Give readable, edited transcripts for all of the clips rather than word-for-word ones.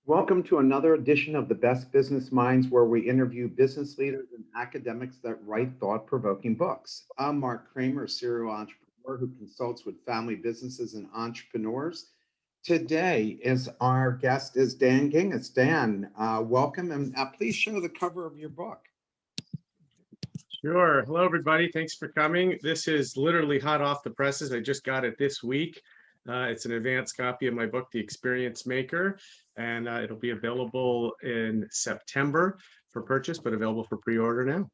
Welcome to another edition of the Best Business Minds, where we interview business leaders and academics that write thought provoking books. I'm Marc Kramer, a serial entrepreneur who consults with family businesses and entrepreneurs. Today is our guest is Dan Gingiss. Dan, welcome, and please show the cover of your book. Sure. Hello, everybody. Thanks for coming. This is literally hot off the presses. I just got it this week. It's an advanced copy of my book, The Experience Maker, and it'll be available in September for purchase, but available for pre-order now.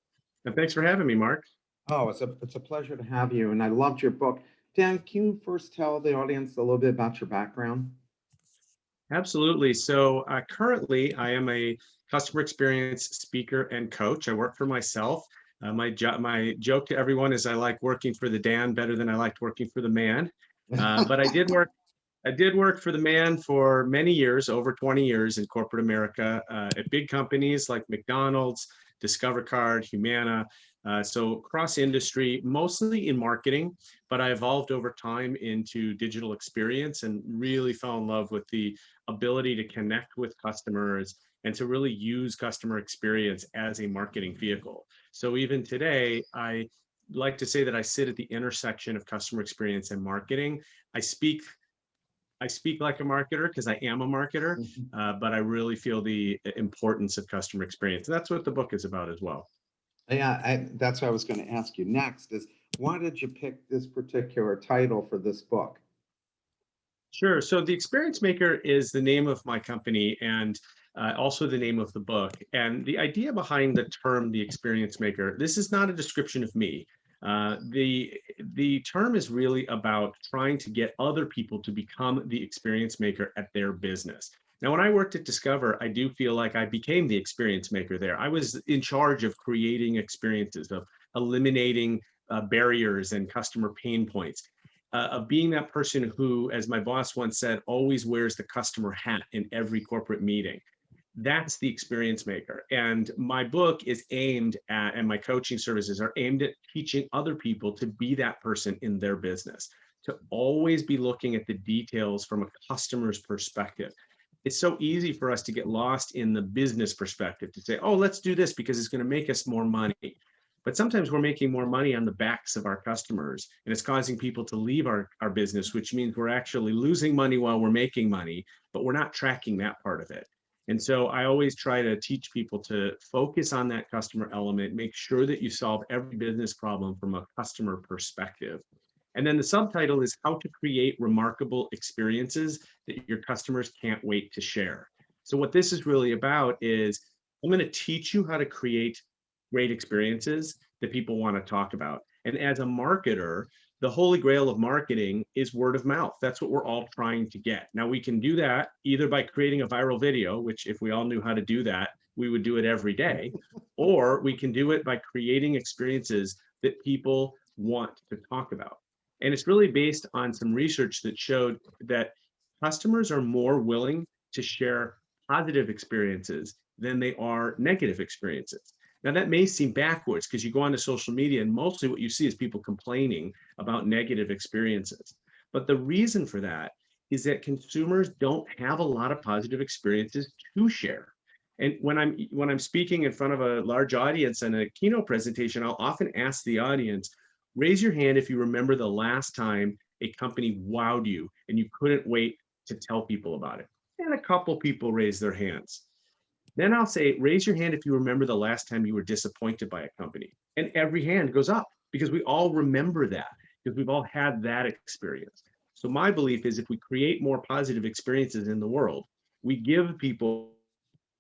And thanks for having me, Mark. Oh, it's a pleasure to have you, and I loved your book. Dan, can you first tell the audience a little bit about your background? Absolutely. So currently, I am a customer experience speaker and coach. I work for myself. My joke to everyone is I like working for the Dan better than I liked working for the man. But I did work for the man for many years, over 20 years in corporate America, at big companies like McDonald's, Discover Card, Humana. So cross industry, mostly in marketing, but I evolved over time into digital experience and really fell in love with the ability to connect with customers and to really use customer experience as a marketing vehicle. So even today, I like to say that I sit at the intersection of customer experience and marketing. I speak I speak like a marketer because I am a marketer, but I really feel the importance of customer experience. And that's what the book is about as well. Yeah, that's what I was going to ask you next is why did you pick this particular title for this book? Sure. So the Experience Maker is the name of my company and also the name of the book. And the idea behind the term the Experience Maker, this is not a description of me. The term is really about trying to get other people to become the experience maker at their business. Now, when I worked at Discover, I do feel like I became the experience maker there. I was in charge of creating experiences, of eliminating barriers and customer pain points, of being that person who, as my boss once said, always wears the customer hat in every corporate meeting. That's the experience maker. And my book is aimed at, and my coaching services are aimed at teaching other people to be that person in their business, to always be looking at the details from a customer's perspective. It's so easy for us to get lost in the business perspective, to say, oh, let's do this because it's going to make us more money. But sometimes we're making more money on the backs of our customers, and it's causing people to leave our business, which means we're actually losing money while we're making money, but we're not tracking that part of it. And so I always try to teach people to focus on that customer element, make sure that you solve every business problem from a customer perspective. And then the subtitle is How to Create Remarkable Experiences That Your Customers Can't Wait to Share. So what this is really about is I'm going to teach you how to create great experiences that people want to talk about. And as a marketer, the holy grail of marketing is word of mouth. That's what we're all trying to get. Now, we can do that either by creating a viral video, which if we all knew how to do that, we would do it every day, or we can do it by creating experiences that people want to talk about. And it's really based on some research that showed that customers are more willing to share positive experiences than they are negative experiences. Now, that may seem backwards because you go onto social media and mostly what you see is people complaining about negative experiences. But the reason for that is that consumers don't have a lot of positive experiences to share. And when I'm speaking in front of a large audience in a keynote presentation, I'll often ask the audience, raise your hand if you remember the last time a company wowed you and you couldn't wait to tell people about it. And a couple people raise their hands. Then I'll say, raise your hand if you remember the last time you were disappointed by a company. And every hand goes up because we all remember that, because we've all had that experience. So my belief is if we create more positive experiences in the world, we give people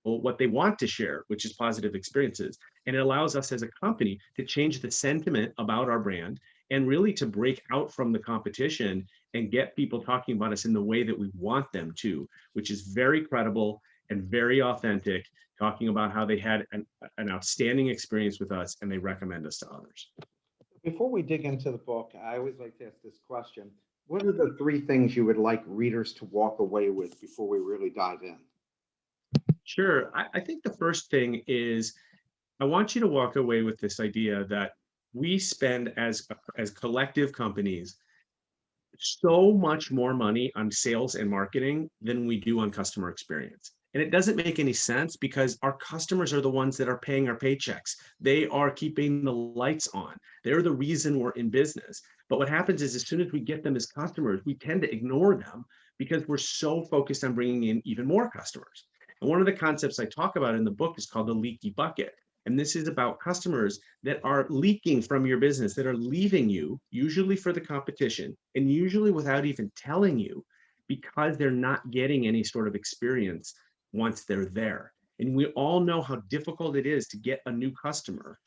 what they want to share, which is positive experiences. And it allows us as a company to change the sentiment about our brand and really to break out from the competition and get people talking about us in the way that we want them to, which is very credible and very authentic, talking about how they had an outstanding experience with us and they recommend us to others. Before we dig into the book, I always like to ask this question. What are the three things you would like readers to walk away with before we really dive in? Sure. I think the first thing is I want you to walk away with this idea that we spend as collective companies so much more money on sales and marketing than we do on customer experience. And it doesn't make any sense because our customers are the ones that are paying our paychecks. They are keeping the lights on. They're the reason we're in business. But what happens is as soon as we get them as customers, we tend to ignore them because we're so focused on bringing in even more customers. And one of the concepts I talk about in the book is called the leaky bucket. And this is about customers that are leaking from your business, that are leaving you, usually for the competition, and usually without even telling you, because they're not getting any sort of experience once they're there. And we all know how difficult it is to get a new customer.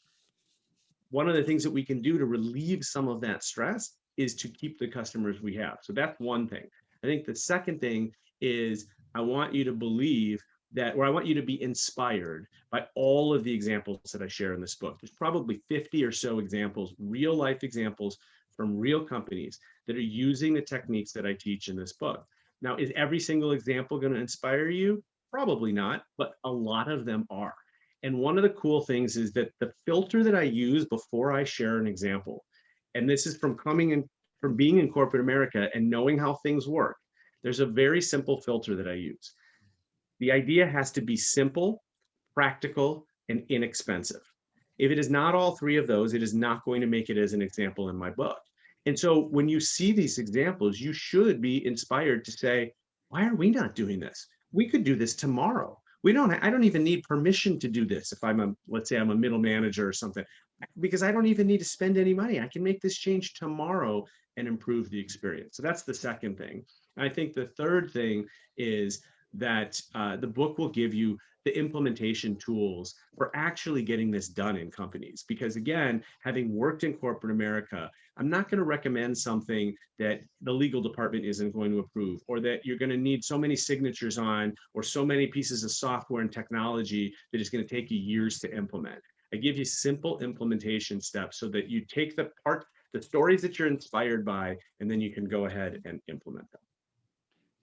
One of the things that we can do to relieve some of that stress is to keep the customers we have. So that's one thing. I think the second thing is I want you to believe that, or I want you to be inspired by all of the examples that I share in this book. There's probably 50 or so examples, real life examples from real companies that are using the techniques that I teach in this book. Now, is every single example going to inspire you? Probably not, but a lot of them are. And one of the cool things is that the filter that I use before I share an example, and this is from coming in, from being in corporate America and knowing how things work, there's a very simple filter that I use. The idea has to be simple, practical, and inexpensive. If it is not all three of those, it is not going to make it as an example in my book. And so when you see these examples, you should be inspired to say, why are we not doing this? We could do this tomorrow. I don't even need permission to do this if I'm let's say I'm a middle manager or something, because I don't even need to spend any money. I can make this change tomorrow and improve the experience. So that's the second thing. And I think the third thing is that the book will give you the implementation tools for actually getting this done in companies. Because again, having worked in corporate America, I'm not going to recommend something that the legal department isn't going to approve, or that you're going to need so many signatures on, or so many pieces of software and technology that it's going to take you years to implement. I give you simple implementation steps so that you take the stories that you're inspired by, and then you can go ahead and implement them.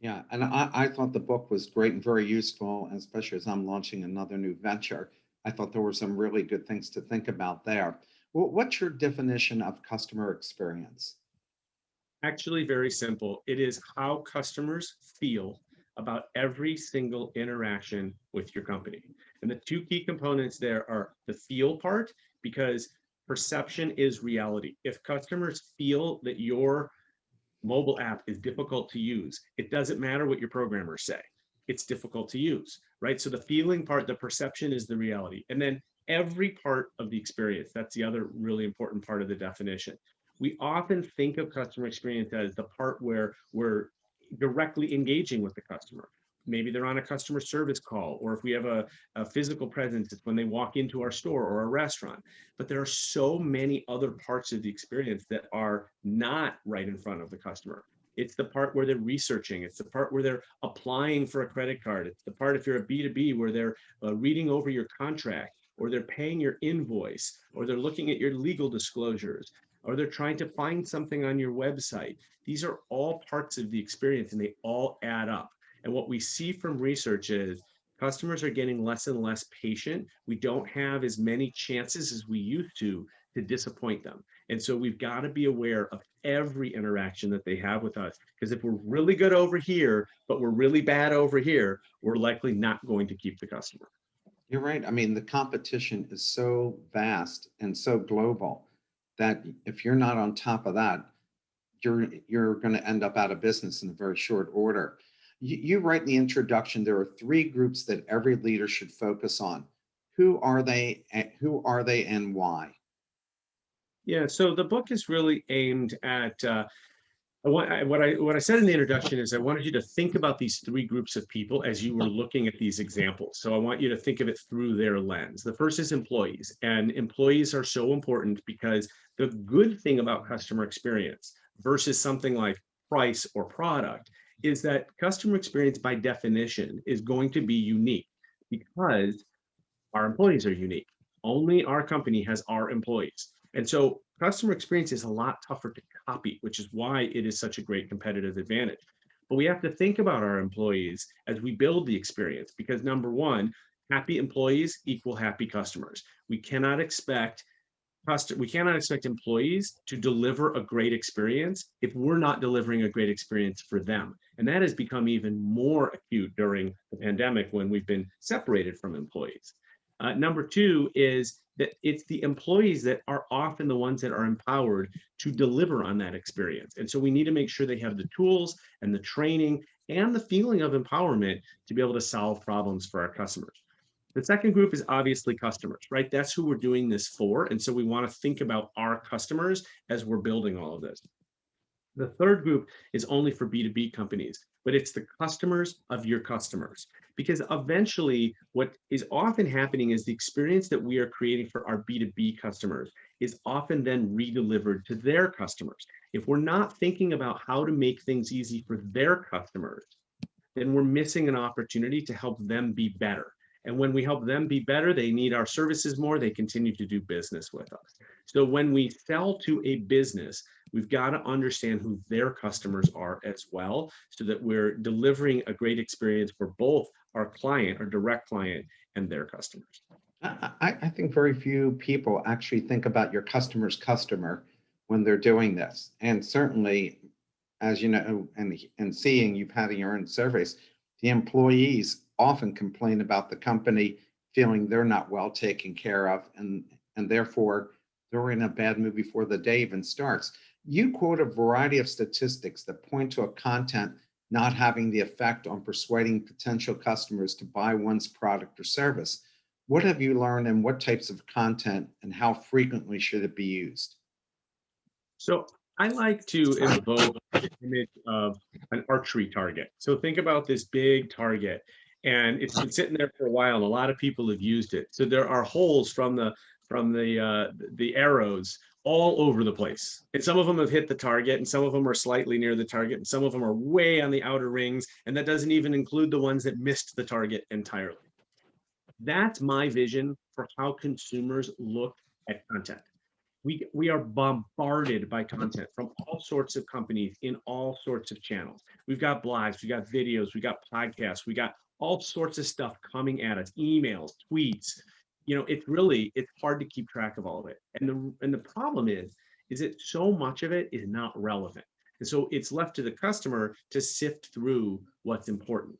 Yeah, and I thought the book was great and very useful, especially as I'm launching another new venture. I thought there were some really good things to think about there. Well, what's your definition of customer experience? Actually, very simple. It is how customers feel about every single interaction with your company. And the two key components there are the feel part, because perception is reality. If customers feel that your mobile app is difficult to use, it doesn't matter what your programmers say. It's difficult to use, right? So the feeling part, the perception is the reality. And then every part of the experience, that's the other really important part of the definition. We often think of customer experience as the part where we're directly engaging with the customer. Maybe they're on a customer service call, or if we have a physical presence, it's when they walk into our store or a restaurant. But there are so many other parts of the experience that are not right in front of the customer. It's the part where they're researching. It's the part where they're applying for a credit card. It's the part, if you're a B2B, where they're reading over your contract, or they're paying your invoice, or they're looking at your legal disclosures, or they're trying to find something on your website. These are all parts of the experience, and they all add up. And what we see from research is customers are getting less and less patient. We don't have as many chances as we used to disappoint them. And so we've got to be aware of every interaction that they have with us. Because if we're really good over here, but we're really bad over here, we're likely not going to keep the customer. You're right. I mean, the competition is so vast and so global that if you're not on top of that, you're going to end up out of business in a very short order. You write in the introduction, there are three groups that every leader should focus on. Who are they? Who are they, and why? Yeah, so the book is really aimed at what I said in the introduction is I wanted you to think about these three groups of people as you were looking at these examples. So I want you to think of it through their lens. The first is employees, and employees are so important because the good thing about customer experience versus something like price or product is that customer experience by definition is going to be unique because our employees are unique. Only our company has our employees. And so customer experience is a lot tougher to copy, which is why it is such a great competitive advantage. But we have to think about our employees as we build the experience, because number one, happy employees equal happy customers. We cannot expect we cannot expect employees to deliver a great experience if we're not delivering a great experience for them. And that has become even more acute during the pandemic when we've been separated from employees. Number two is that it's the employees that are often the ones that are empowered to deliver on that experience. And so we need to make sure they have the tools and the training and the feeling of empowerment to be able to solve problems for our customers. The second group is obviously customers, right? That's who we're doing this for. And so we want to think about our customers as we're building all of this. The third group is only for B2B companies, but it's the customers of your customers. Because eventually, what is often happening is the experience that we are creating for our B2B customers is often then redelivered to their customers. If we're not thinking about how to make things easy for their customers, then we're missing an opportunity to help them be better. And when we help them be better, they need our services more, they continue to do business with us. So when we sell to a business, we've got to understand who their customers are as well, so that we're delivering a great experience for both our client, our direct client, and their customers. I think very few people actually think about your customer's customer when they're doing this. And certainly, as you know, and seeing you've had in your own surveys, the employees often complain about the company feeling they're not well taken care of, and therefore they're in a bad mood before the day even starts. You quote a variety of statistics that point to a content not having the effect on persuading potential customers to buy one's product or service. What have you learned, and what types of content and how frequently should it be used? So I like to invoke the image of an archery target. So think about this big target, and it's been sitting there for a while, and a lot of people have used it. So there are holes from the arrows all over the place, and some of them have hit the target, and some of them are slightly near the target, and some of them are way on the outer rings, and that doesn't even include the ones that missed the target entirely. That's my vision for how consumers look at content. We are bombarded by content from all sorts of companies in all sorts of channels. We've got blogs, we got videos, we got podcasts, we got all sorts of stuff coming at us, emails, tweets. It's hard to keep track of all of it. And the problem is that so much of it is not relevant. And so it's left to the customer to sift through what's important.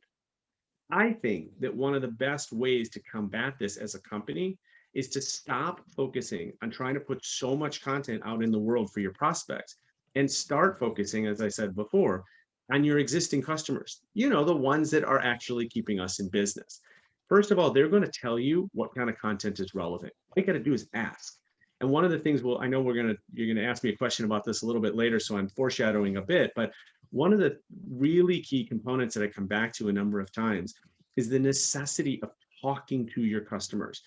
I think that one of the best ways to combat this as a company is to stop focusing on trying to put so much content out in the world for your prospects, and start focusing, as I said before, on your existing customers, the ones that are actually keeping us in business. First of all, they're going to tell you what kind of content is relevant. All you got to do is ask. And one of the things, I know you're going to ask me a question about this a little bit later, so I'm foreshadowing a bit, but one of the really key components that I come back to a number of times is the necessity of talking to your customers.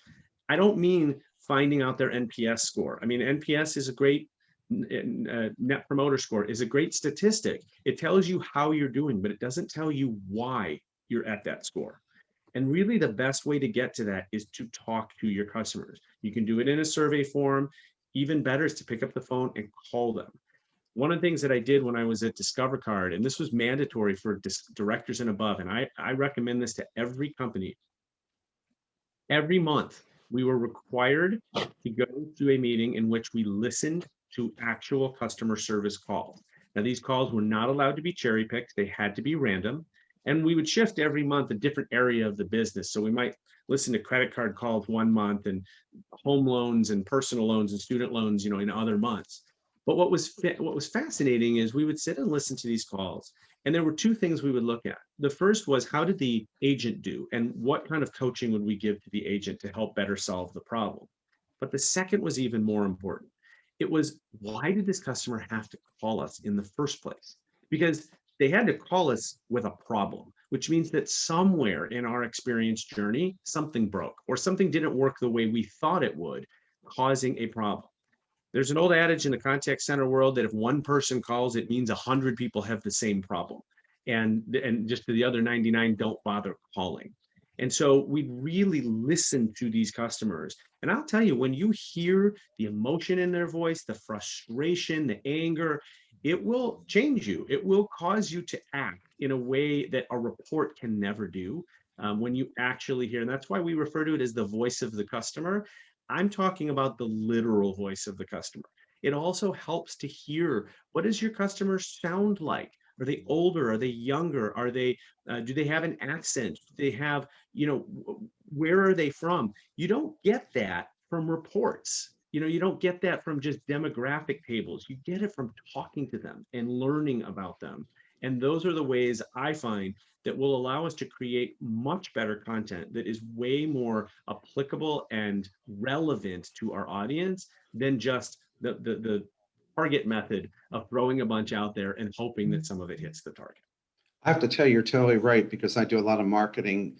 I don't mean finding out their NPS score. I mean, NPS is a great, net promoter score is a great statistic. It tells you how you're doing, but it doesn't tell you why you're at that score. And really the best way to get to that is to talk to your customers. You can do it in a survey form. Even better is to pick up the phone and call them. One of the things that I did when I was at Discover Card, and this was mandatory for directors and above, and I recommend this to every company. Every month, we were required to go to a meeting in which we listened to actual customer service calls. Now, these calls were not allowed to be cherry picked. They had to be random. And we would shift every month a different area of the business. So we might listen to credit card calls one month, and home loans and personal loans and student loans, in other months. But what was fascinating is we would sit and listen to these calls, and there were two things we would look at. The first was, how did the agent do, and what kind of coaching would we give to the agent to help better solve the problem? But the second was even more important. It was, why did this customer have to call us in the first place? Because they had to call us with a problem, which means that somewhere in our experience journey, something broke or something didn't work the way we thought it would, causing a problem. There's an old adage in the contact center world that if one person calls, it means 100 people have the same problem. And just the other 99 don't bother calling. And so we really listen to these customers. And I'll tell you, when you hear the emotion in their voice, the frustration, the anger, it will change you. It will cause you to act in a way that a report can never do. When you actually hear, and that's why we refer to it as the voice of the customer. I'm talking about the literal voice of the customer. It also helps to hear, what does your customer sound like? Are they older? Are they younger? Are they, do they have an accent? Do they have, where are they from? You don't get that from reports. You don't get that from just demographic tables. You get it from talking to them and learning about them. And those are the ways I find that will allow us to create much better content that is way more applicable and relevant to our audience than just the target method of throwing a bunch out there and hoping that some of it hits the target. I have to tell you, you're totally right because I do a lot of marketing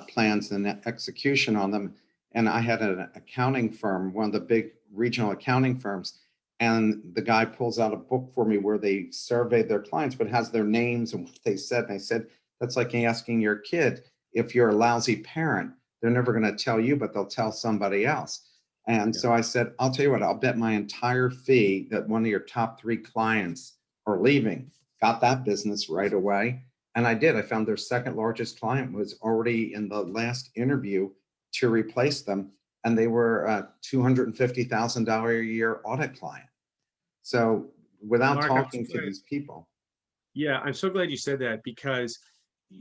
plans and execution on them. And I had an accounting firm, one of the big regional accounting firms, and the guy pulls out a book for me where they surveyed their clients, but has their names and what they said. And I said, that's like asking your kid if you're a lousy parent. They're never going to tell you, but they'll tell somebody else. And Yeah. so I said, I'll tell you what, I'll bet my entire fee that one of your top 3 clients are leaving. Got that business right away. And I did. I found their second largest client was already in the last interview to replace them. And they were a $250,000 a year audit client. So without Marc, talking to these people. yeah, I'm so glad you said that because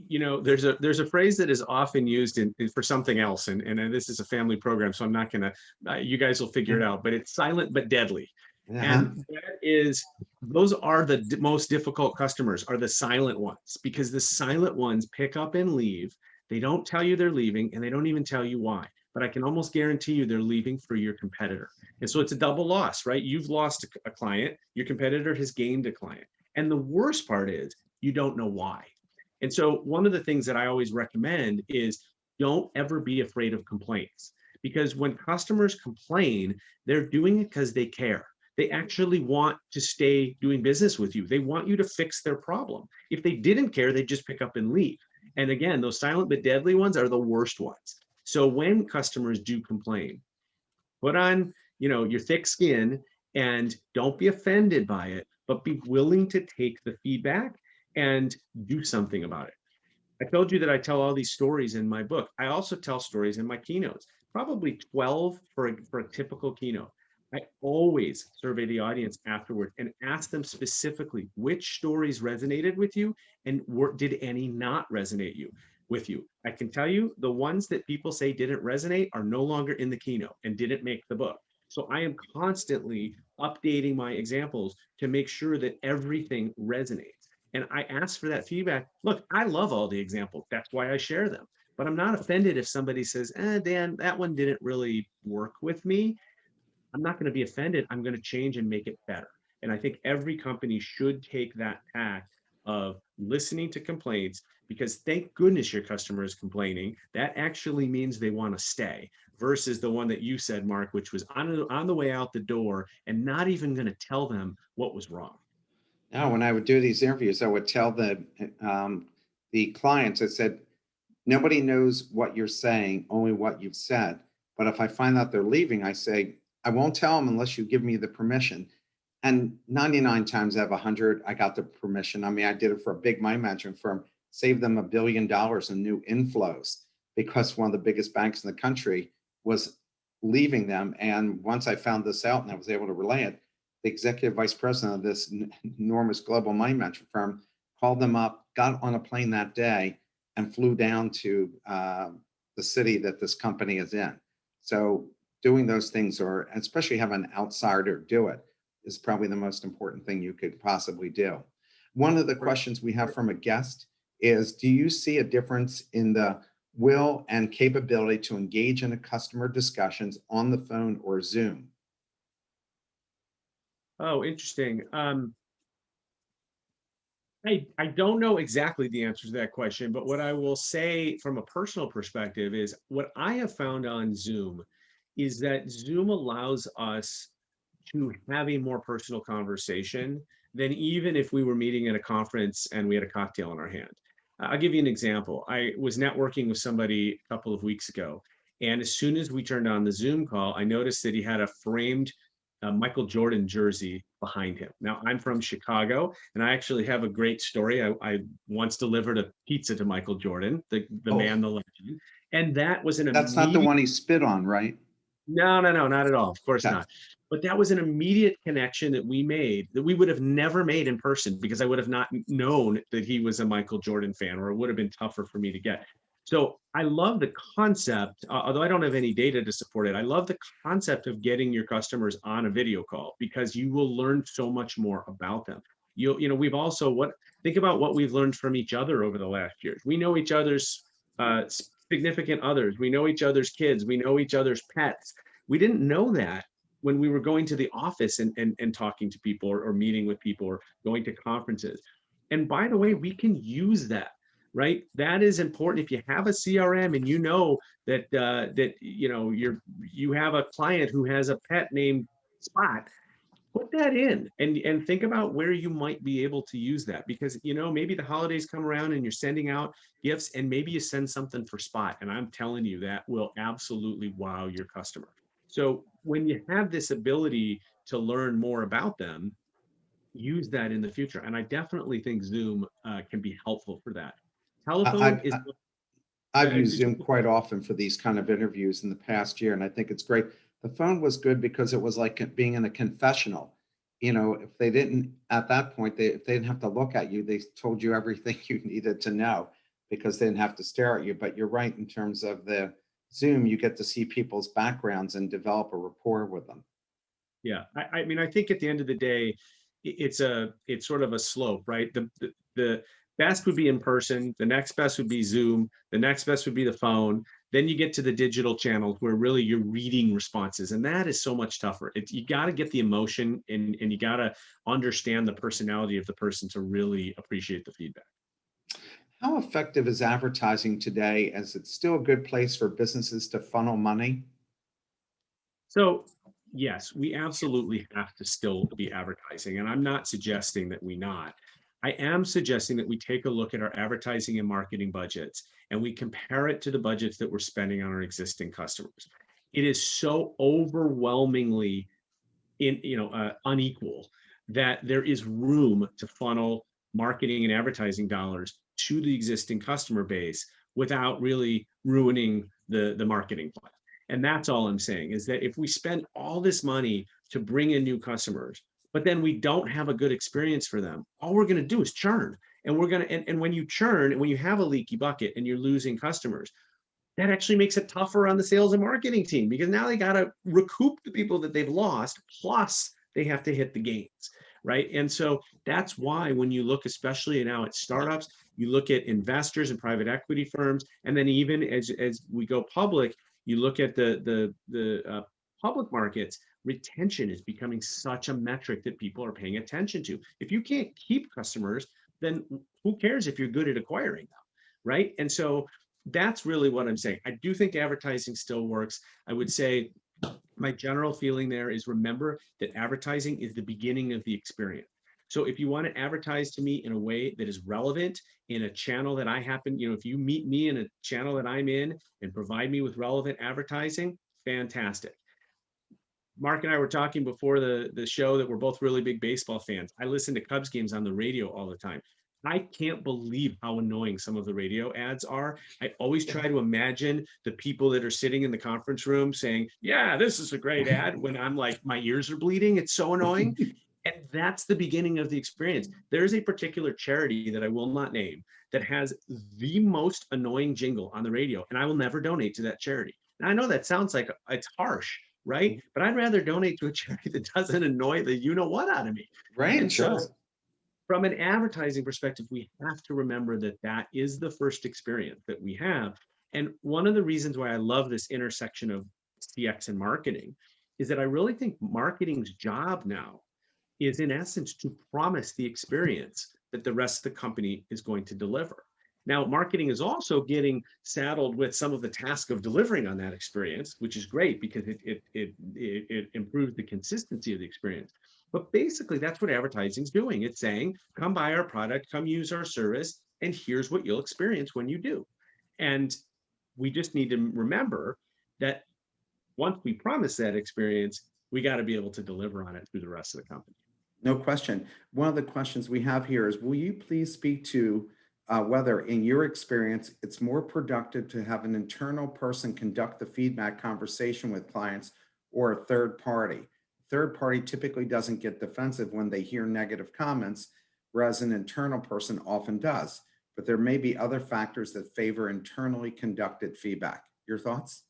there's a phrase that is often used for something else, and this is a family program, so I'm not gonna. You guys will figure it out, but it's silent but deadly, Uh-huh. and those are the most difficult customers, are the silent ones, because the silent ones pick up and leave. They don't tell you they're leaving, and they don't even tell you why. But I can almost guarantee you they're leaving for your competitor, and so it's a double loss, right? You've lost a client, your competitor has gained a client. And the worst part is you don't know why. And so one of the things that I always recommend is don't ever be afraid of complaints, because when customers complain, they're doing it because they care. They actually want to stay doing business with you. They want you to fix their problem. If they didn't care, they'd just pick up and leave. And again, those silent but deadly ones are the worst ones. So when customers do complain, put on, your thick skin and don't be offended by it, but be willing to take the feedback and do something about it. I told you that I tell all these stories in my book. I also tell stories in my keynotes, probably 12 for a typical keynote. I always survey the audience afterward and ask them specifically which stories resonated with you and did any not resonate with you. I can tell you the ones that people say didn't resonate are no longer in the keynote and didn't make the book. So I am constantly updating my examples to make sure that everything resonates. And I ask for that feedback. Look, I love all the examples. That's why I share them. But I'm not offended if somebody says, Dan, that one didn't really work with me. I'm not going to be offended. I'm going to change and make it better. And I think every company should take that tack of listening to complaints, because thank goodness your customer is complaining. That actually means they want to stay, versus the one that you said, Marc, which was on the way out the door and not even going to tell them what was wrong. Now, when I would do these interviews, I would tell the clients, I said, nobody knows what you're saying, only what you've said. But if I find out they're leaving, I say, I won't tell them unless you give me the permission. And 99 times out of 100, I got the permission. I mean, I did it for a big money management firm, saved them $1 billion in new inflows because one of the biggest banks in the country was leaving them. And once I found this out and I was able to relay it, the executive vice president of this enormous global money management firm called them up, got on a plane that day, and flew down to the city that this company is in. So doing those things, or especially have an outsider do it, is probably the most important thing you could possibly do. One of the questions we have from a guest is, do you see a difference in the will and capability to engage in a customer discussions on the phone or Zoom? Oh, interesting. I don't know exactly the answer to that question, but what I will say from a personal perspective is what I have found on Zoom is that Zoom allows us to have a more personal conversation than even if we were meeting at a conference and we had a cocktail in our hand. I'll give you an example. I was networking with somebody a couple of weeks ago, and as soon as we turned on the Zoom call, I noticed that he had a framed Michael Jordan jersey behind him. Now, I'm from Chicago, and I actually have a great story. I once delivered a pizza to Michael Jordan, the Oh, man, the legend, and that was an that's not the immediate. one he spit on, right? No, no, no, not at all. Of course Okay. not. But that was an immediate connection that we made that we would have never made in person because I would have not known that he was a Michael Jordan fan, or it would have been tougher for me to get. So I love the concept, although I don't have any data to support it. I love the concept of getting your customers on a video call because you will learn so much more about them. We've also think about what we've learned from each other over the last years. We know each other's significant others. We know each other's kids. We know each other's pets. We didn't know that when we were going to the office and talking to people, or meeting with people, or going to conferences. And by the way, we can use that, right? That is important. If you have a CRM and you know that you have a client who has a pet named Spot, put that in and think about where you might be able to use that, because maybe the holidays come around and you're sending out gifts, and maybe you send something for Spot, and I'm telling you that will absolutely wow your customer. So when you have this ability to learn more about them, use that in the future, and I definitely think Zoom can be helpful for that. Telephone I, is I, I've used it's Zoom quite often for these kind of interviews in the past year, and I think it's great. The phone was good because it was like being in a confessional. If they didn't at that point, if they didn't have to look at you, they told you everything you needed to know because they didn't have to stare at you. But you're right in terms of the Zoom, you get to see people's backgrounds and develop a rapport with them. Yeah, I mean, I think at the end of the day, it's sort of a slope, right? The best would be in person. The next best would be Zoom. The next best would be the phone. Then you get to the digital channels where really you're reading responses, and that is so much tougher. You got to get the emotion, and you got to understand the personality of the person to really appreciate the feedback. How effective is advertising today, as it's still a good place for businesses to funnel money? So, yes, we absolutely have to still be advertising. And I'm not suggesting that we not. I am suggesting that we take a look at our advertising and marketing budgets and we compare it to the budgets that we're spending on our existing customers. It is so overwhelmingly unequal that there is room to funnel marketing and advertising dollars to the existing customer base without really ruining the marketing plan. And that's all I'm saying, is that if we spend all this money to bring in new customers, but then we don't have a good experience for them, all we're going to do is churn. And and when you churn, and when you have a leaky bucket and you're losing customers, that actually makes it tougher on the sales and marketing team, because now they got to recoup the people that they've lost, plus they have to hit the gains, right? And so that's why when you look, especially now at startups, you look at investors and private equity firms, and then even as we go public, you look at the public markets. Retention is becoming such a metric that people are paying attention to. If you can't keep customers, then who cares if you're good at acquiring them, right? And so that's really what I'm saying. I do think advertising still works. I would say my general feeling there is, remember that advertising is the beginning of the experience. So if you want to advertise to me in a way that is relevant in a channel that I happen, if you meet me in a channel that I'm in and provide me with relevant advertising, fantastic. Mark and I were talking before the show that we're both really big baseball fans. I listen to Cubs games on the radio all the time. I can't believe how annoying some of the radio ads are. I always try to imagine the people that are sitting in the conference room saying, "Yeah, this is a great ad," when I'm like, my ears are bleeding. It's so annoying. And that's the beginning of the experience. There's a particular charity that I will not name that has the most annoying jingle on the radio, and I will never donate to that charity. Now, I know that sounds like it's harsh, right? But I'd rather donate to a charity that doesn't annoy the you know what out of me. Right, And sure. so, from an advertising perspective, we have to remember that that is the first experience that we have. And one of the reasons why I love this intersection of CX and marketing is that I really think marketing's job now is, in essence, to promise the experience that the rest of the company is going to deliver. Now, marketing is also getting saddled with some of the task of delivering on that experience, which is great because it improves the consistency of the experience. But basically, that's what advertising is doing. It's saying, come buy our product, come use our service, and here's what you'll experience when you do. And we just need to remember that once we promise that experience, we got to be able to deliver on it through the rest of the company. No question. One of the questions we have here is, will you please speak to whether in your experience, it's more productive to have an internal person conduct the feedback conversation with clients or a third party. Third party typically doesn't get defensive when they hear negative comments, whereas an internal person often does. But there may be other factors that favor internally conducted feedback. Your thoughts?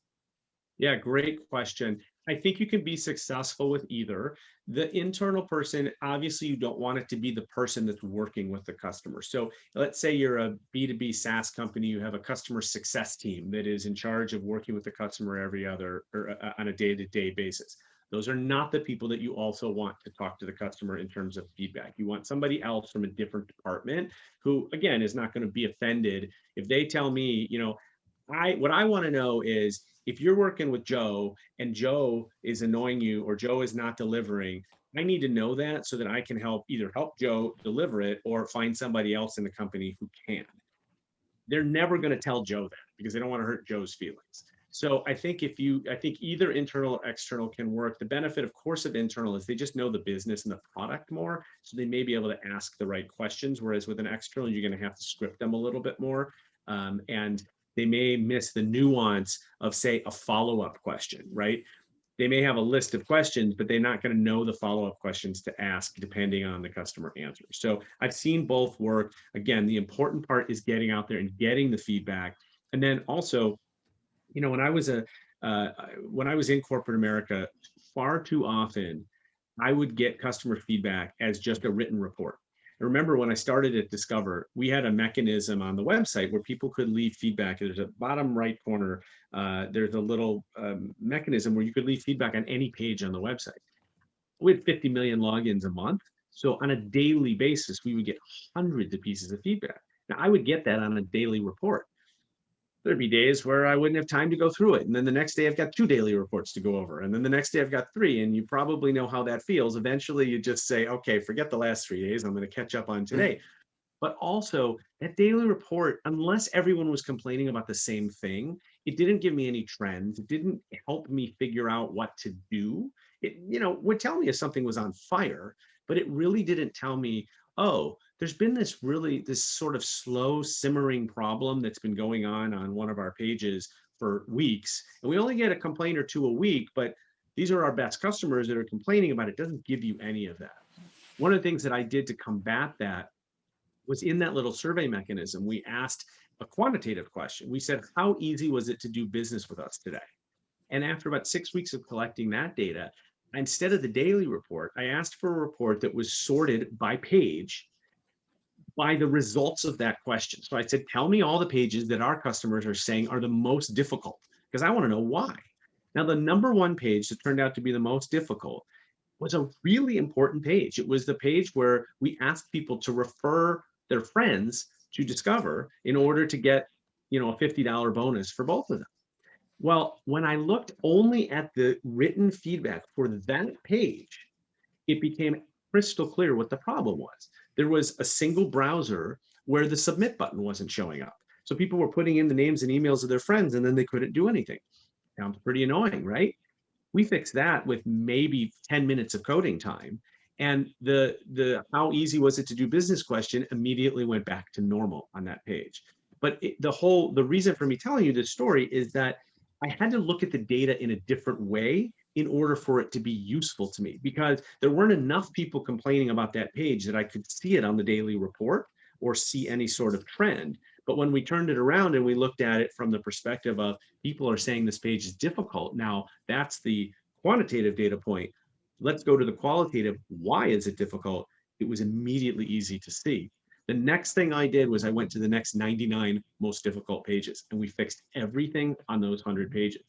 Yeah, great question. I think you can be successful with either. The internal person, obviously, you don't want it to be the person that's working with the customer. So let's say you're a B2B SaaS company, you have a customer success team that is in charge of working with the customer every other or on a day-to-day basis. Those are not the people that you also want to talk to the customer in terms of feedback. You want somebody else from a different department who, again, is not going to be offended if they tell me, what I want to know is if you're working with Joe and Joe is annoying you or Joe is not delivering, I need to know that so that I can either help Joe deliver it or find somebody else in the company who can. They're never going to tell Joe that because they don't want to hurt Joe's feelings. So I think I think either internal or external can work. The benefit, of course, of internal is they just know the business and the product more, so they may be able to ask the right questions. Whereas with an external, you're going to have to script them a little bit more, and they may miss the nuance of, say, a follow-up question, right? They may have a list of questions, but they're not going to know the follow-up questions to ask depending on the customer answer. So I've seen both work. Again, the important part is getting out there and getting the feedback. And then also, when I was when I was in corporate America, far too often I would get customer feedback as just a written report. I remember when I started at Discover, we had a mechanism on the website where people could leave feedback. There's a bottom right corner. There's a little mechanism where you could leave feedback on any page on the website. We had 50 million logins a month. So on a daily basis, we would get hundreds of pieces of feedback. Now, I would get that on a daily report. There'd be days where I wouldn't have time to go through it. And then the next day I've got 2 daily reports to go over. And then the next day I've got 3. And you probably know how that feels. Eventually you just say, okay, forget the last 3 days. I'm going to catch up on today. But also that daily report, unless everyone was complaining about the same thing, it didn't give me any trends. It didn't help me figure out what to do. It, would tell me if something was on fire, but it really didn't tell me, oh, there's been this sort of slow simmering problem that's been going on one of our pages for weeks. And we only get a complaint or two a week, but these are our best customers that are complaining about it. It doesn't give you any of that. One of the things that I did to combat that was in that little survey mechanism. We asked a quantitative question. We said, how easy was it to do business with us today? And after about 6 weeks of collecting that data, instead of the daily report, I asked for a report that was sorted by page by the results of that question. So I said, tell me all the pages that our customers are saying are the most difficult, because I want to know why. Now, the number one page that turned out to be the most difficult was a really important page. It was the page where we asked people to refer their friends to Discover in order to get, a $50 bonus for both of them. Well, when I looked only at the written feedback for that page, it became crystal clear what the problem was. There was a single browser where the submit button wasn't showing up. So people were putting in the names and emails of their friends and then they couldn't do anything. Sounds pretty annoying, right? We fixed that with maybe 10 minutes of coding time. And the how easy was it to do business question immediately went back to normal on that page. But the reason for me telling you this story is that I had to look at the data in a different way in order for it to be useful to me, because there weren't enough people complaining about that page that I could see it on the daily report or see any sort of trend. But when we turned it around and we looked at it from the perspective of people are saying this page is difficult, now that's the quantitative data point. Let's go to the qualitative. Why is it difficult? It was immediately easy to see. The next thing I did was I went to the next 99 most difficult pages and we fixed everything on those 100 pages.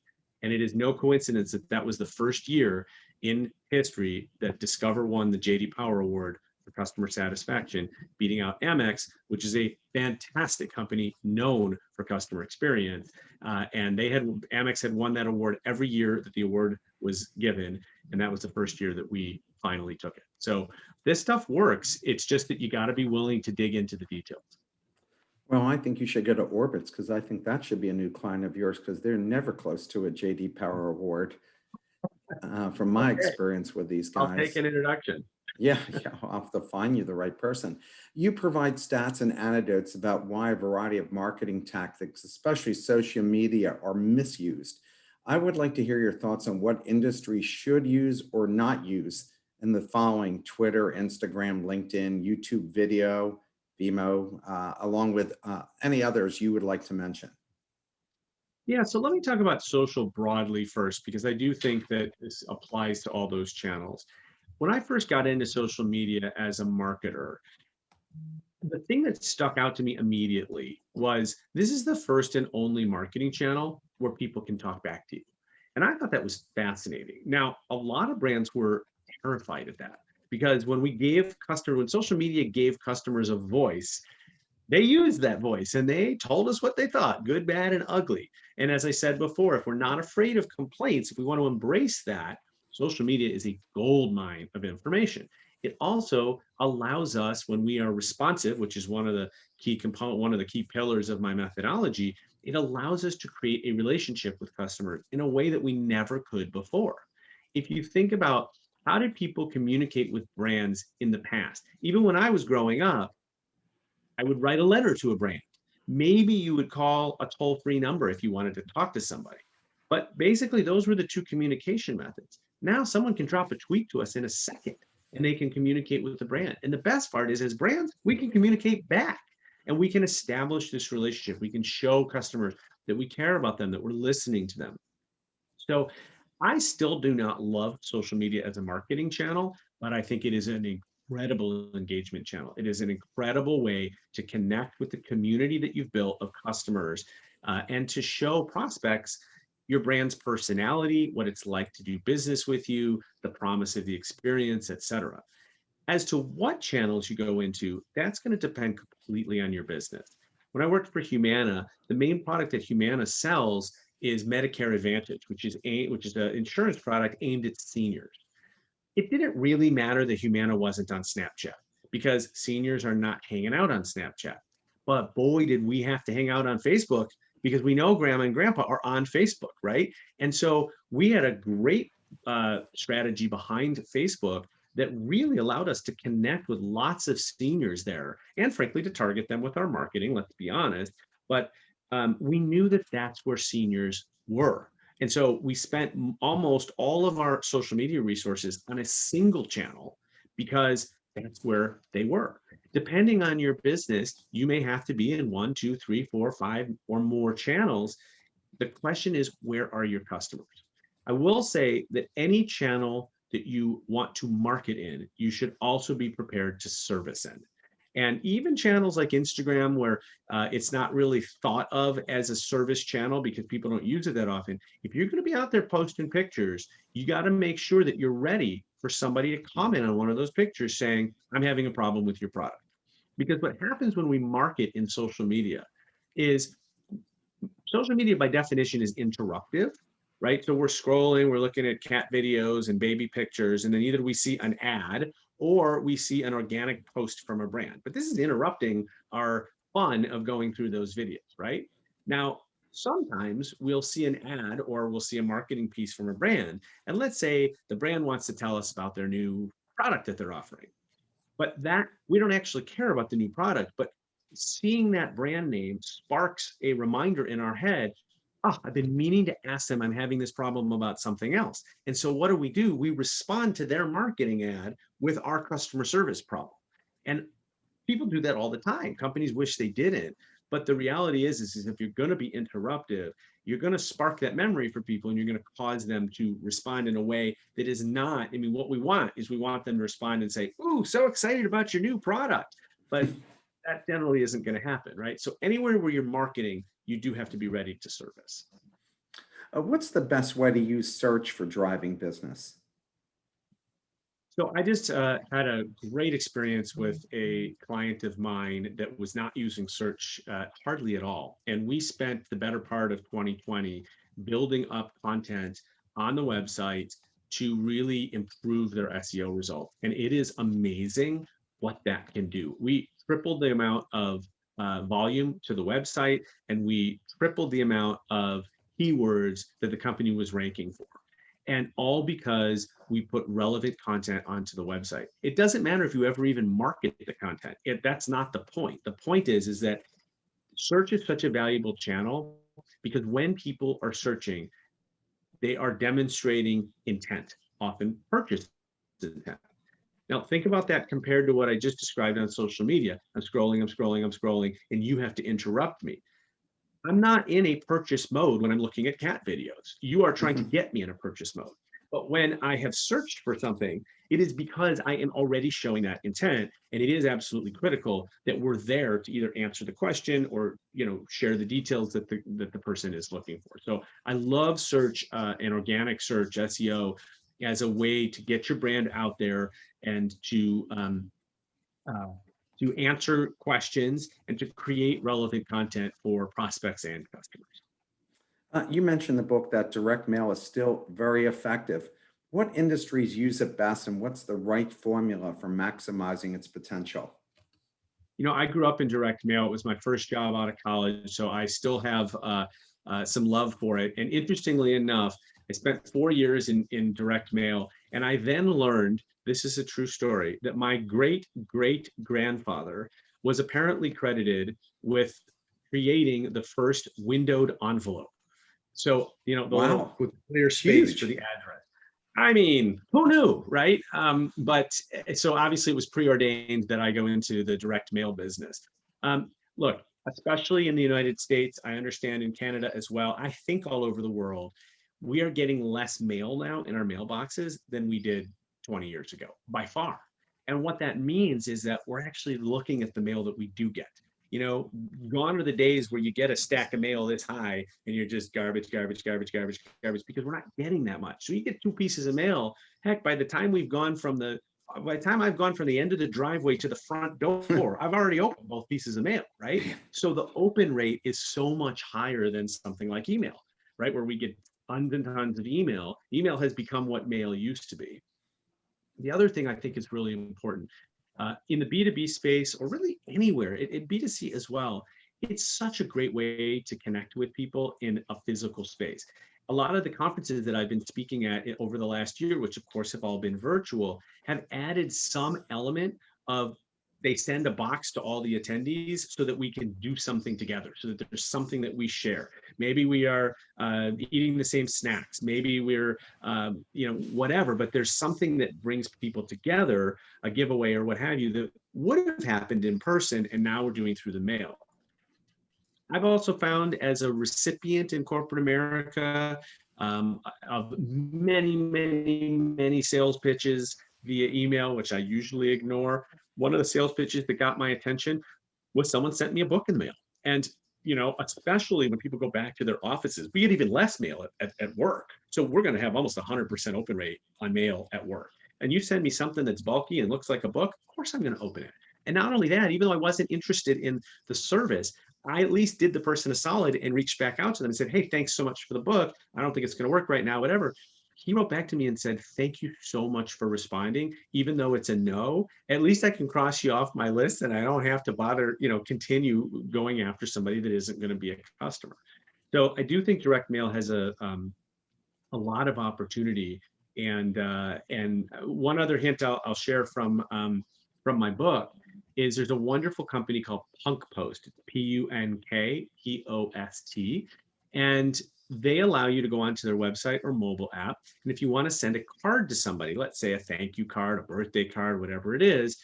And it is no coincidence that that was the first year in history that Discover won the J.D. Power Award for customer satisfaction, beating out Amex, which is a fantastic company known for customer experience. And Amex had won that award every year that the award was given. And that was the first year that we finally took it. So this stuff works. It's just that you got to be willing to dig into the details. Well, I think you should go to Orbitz because I think that should be a new client of yours because they're never close to a JD Power Award from my Okay. experience with these I'll take guys. an introduction. Yeah, yeah, I'll have to find you the right person. You provide stats and anecdotes about why a variety of marketing tactics, especially social media, are misused. I would like to hear your thoughts on what industries should use or not use in the following: Twitter, Instagram, LinkedIn, YouTube video, Vimeo, along with any others you would like to mention. Yeah, so let me talk about social broadly first, because I do think that this applies to all those channels. When I first got into social media as a marketer, the thing that stuck out to me immediately was this is the first and only marketing channel where people can talk back to you. And I thought that was fascinating. Now, a lot of brands were terrified of that because when social media gave customers a voice, they used that voice and they told us what they thought, good, bad, and ugly. And as I said before, if we're not afraid of complaints, if we want to embrace that, social media is a gold mine of information. It also allows us, when we are responsive, which is one of the key pillars of my methodology, it allows us to create a relationship with customers in a way that we never could before. If you think about how did people communicate with brands in the past, even when I was growing up, I would write a letter to a brand. Maybe you would call a toll free number if you wanted to talk to somebody. But basically, those were the two communication methods. Now, someone can drop a tweet to us in a second and they can communicate with the brand. And the best part is, as brands, we can communicate back and we can establish this relationship. We can show customers that we care about them, that we're listening to them. So I still do not love social media as a marketing channel, but I think it is an incredible engagement channel. It is an incredible way to connect with the community that you've built of customers and to show prospects your brand's personality, what it's like to do business with you, the promise of the experience, et cetera. As to what channels you go into, that's going to depend completely on your business. When I worked for Humana, the main product that Humana sells is Medicare Advantage, which is an insurance product aimed at seniors. It didn't really matter that Humana wasn't on Snapchat because seniors are not hanging out on Snapchat. But boy, did we have to hang out on Facebook because we know grandma and grandpa are on Facebook, right? And so we had a great strategy behind Facebook that really allowed us to connect with lots of seniors there and frankly to target them with our marketing, let's be honest. But we knew that that's where seniors were. And so we spent almost all of our social media resources on a single channel because that's where they were. Depending on your business, you may have to be in one, two, three, four, five, or more channels. The question is, where are your customers? I will say that any channel that you want to market in, you should also be prepared to service in. And even channels like Instagram, where it's not really thought of as a service channel because people don't use it that often. If you're going to be out there posting pictures, you got to make sure that you're ready for somebody to comment on one of those pictures saying, I'm having a problem with your product. Because what happens when we market in social media is social media by definition is interruptive, right? So we're scrolling, we're looking at cat videos and baby pictures, and then either we see an ad or we see an organic post from a brand. But this is interrupting our fun of going through those videos, right? Now, sometimes we'll see an ad or we'll see a marketing piece from a brand. And let's say the brand wants to tell us about their new product that they're offering. But that we don't actually care about the new product, but seeing that brand name sparks a reminder in our head. Oh, I've been meaning to ask them, I'm having this problem about something else. And so what do? We respond to their marketing ad with our customer service problem. And people do that all the time. Companies wish they didn't. But the reality is if you're going to be interruptive, you're going to spark that memory for people and you're going to cause them to respond in a way that is not. I mean, what we want is we want them to respond and say, "Ooh, so excited about your new product." But that generally isn't going to happen, right? So anywhere where you're marketing, you do have to be ready to service. What's the best way to use search for driving business? So I just had a great experience with a client of mine that was not using search hardly at all. And we spent the better part of 2020 building up content on the website to really improve their SEO result. And it is amazing what that can do. We tripled the amount of volume to the website and we tripled the amount of keywords that the company was ranking for. And all because we put relevant content onto the website. It doesn't matter if you ever even market the content. That's not the point. The point is that search is such a valuable channel because when people are searching, they are demonstrating intent, often purchase intent. Now, think about that compared to what I just described on social media. I'm scrolling, I'm scrolling, I'm scrolling, and you have to interrupt me. I'm not in a purchase mode when I'm looking at cat videos. You are trying to get me in a purchase mode. But when I have searched for something, it is because I am already showing that intent. And it is absolutely critical that we're there to either answer the question or, share the details that the person is looking for. So I love search and organic search, SEO, as a way to get your brand out there and uh, to answer questions and to create relevant content for prospects and customers. You mentioned the book that direct mail is still very effective. What industries use it best, and what's the right formula for maximizing its potential? I grew up in direct mail. It was my first job out of college, so I still have some love for it. And interestingly enough, I spent 4 years in direct mail, and I then learned, this is a true story, that my great great grandfather was apparently credited with creating the first windowed envelope. So, the little Wow, with clear it's space for huge. the address. I mean, who knew, right? But so obviously it was preordained that I go into the direct mail business. Look, especially in the United States, I understand in Canada as well. I think all over the world, we are getting less mail now in our mailboxes than we did 20 years ago, by far. And what that means is that we're actually looking at the mail that we do get. Gone are the days where you get a stack of mail this high and you're just garbage, garbage, garbage, garbage, garbage, because we're not getting that much. So you get 2 pieces of mail. Heck, by the time I've gone from the end of the driveway to the front door, I've already opened both pieces of mail, right? So the open rate is so much higher than something like email, right? Where we get tons and tons of email. Email has become what mail used to be. The other thing I think is really important in the B2B space, or really anywhere, in B2C as well, it's such a great way to connect with people in a physical space. A lot of the conferences that I've been speaking at over the last year, which of course have all been virtual, have added some element of, they send a box to all the attendees so that we can do something together, so that there's something that we share. Maybe we are eating the same snacks, maybe we're whatever, but there's something that brings people together, a giveaway or what have you, that would have happened in person and now we're doing through the mail. I've also found, as a recipient in corporate America, of many, many, many sales pitches via email, which I usually ignore. One of the sales pitches that got my attention was someone sent me a book in the mail. And, especially when people go back to their offices, we get even less mail at work. So we're going to have almost 100% open rate on mail at work. And you send me something that's bulky and looks like a book, of course I'm going to open it. And not only that, even though I wasn't interested in the service, I at least did the person a solid and reached back out to them and said, hey, thanks so much for the book. I don't think it's going to work right now, whatever. He wrote back to me and said, thank you so much for responding. Even though it's a no, at least I can cross you off my list and I don't have to bother, continue going after somebody that isn't going to be a customer. So I do think direct mail has a lot of opportunity. And one other hint I'll share from my book is there's a wonderful company called Punk Post. It's PUNKPOST, and they allow you to go onto their website or mobile app. And if you want to send a card to somebody, let's say a thank you card, a birthday card, whatever it is,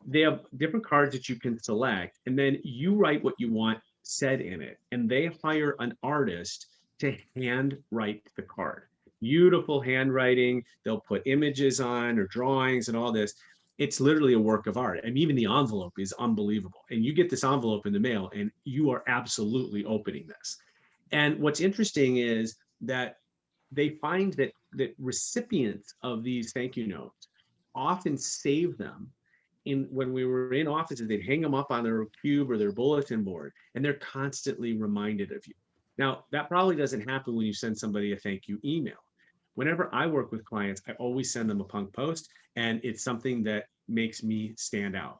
they have different cards that you can select, and then you write what you want said in it, and they hire an artist to hand write the card. Beautiful handwriting. They'll put images on or drawings and all this. It's literally a work of art. And even the envelope is unbelievable. And you get this envelope in the mail and you are absolutely opening this. And what's interesting is that they find that recipients of these thank you notes often save them. When we were in offices, they'd hang them up on their cube or their bulletin board, and they're constantly reminded of you. Now, that probably doesn't happen when you send somebody a thank you email. Whenever I work with clients, I always send them a Punk Post, and it's something that makes me stand out.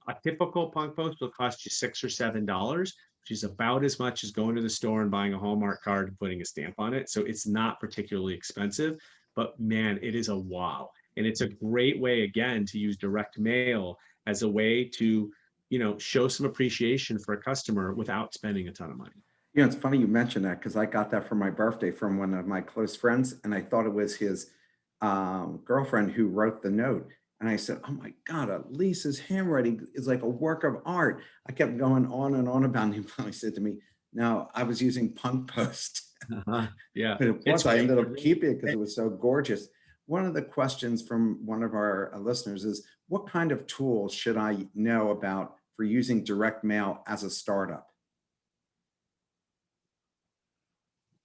A typical Punk Post will cost you $6 or $7. which is about as much as going to the store and buying a Hallmark card and putting a stamp on it. So it's not particularly expensive, but man, it is a wow. And it's a great way, again, to use direct mail as a way to, show some appreciation for a customer without spending a ton of money. It's funny you mentioned that because I got that for my birthday from one of my close friends, and I thought it was his girlfriend who wrote the note. And I said, "Oh my God, Lisa's handwriting is like a work of art." I kept going on and on about it. He finally said to me, "No, I was using Punk Post." Uh-huh. Yeah, But it it's was, I great. ended It up really, keeping it because it was so gorgeous. One of the questions from one of our listeners is, what kind of tools should I know about for using direct mail as a startup?